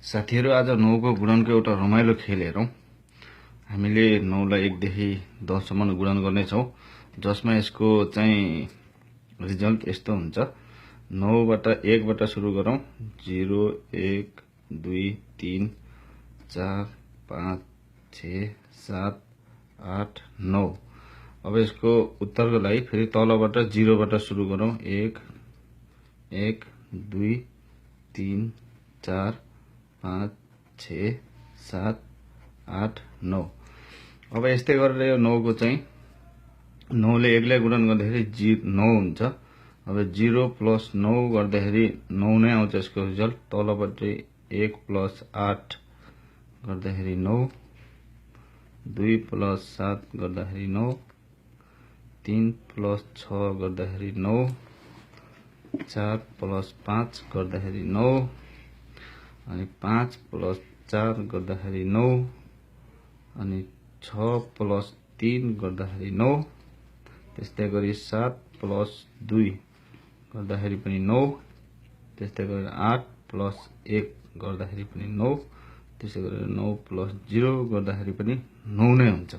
साथीहरु आज 9 को गुणनको एउटा रमाइलो खेल हेरौं। हामीले 9 लाई 1 देखि 10 सम्म गुणन गर्ने छौं, जसमा यसको चाहिँ रिजल्ट यस्तो हुन्छ। 9 बाट 1 बाट सुरु गरौं। 0 1 2 3 4 5 6 7 8 9। अब यसको उत्तरको लागि फेरि तलबाट 0 बाट सुरु गरौं। 1 1 2 3 4 5 6 7 8 9। अब यस्तै गरेर यो 9 को चाहिँ 9 ले 1 लाई गुणन गर्दाखेरि 9 हुन्छ। अब 0 प्लस 9 गर्दाखेरि 9 नै आउँछ यसको रिजल्ट। तलबाट 1 प्लस 8 गर्दाखेरि 9, 2 प्लस 7 गर्दाखेरि 9, 3 प्लस 6 गर्दाखेरि 9, 4 प्लस 5 गर्दाखेरि 9, अनि 5 प्लस 4 गर्दाखेरि 9, अनि 6 प्लस 3 गर्दाखेरि 9, त्यस्तै गरी 7 प्लस 2 गर्दाखेरि पनि 9, त्यस्तै गरी 8 प्लस 1 गर्दाखेरि पनि 9, त्यसै गरी 9 प्लस 0 गर्दाखेरि पनि 9 नै हुन्छ।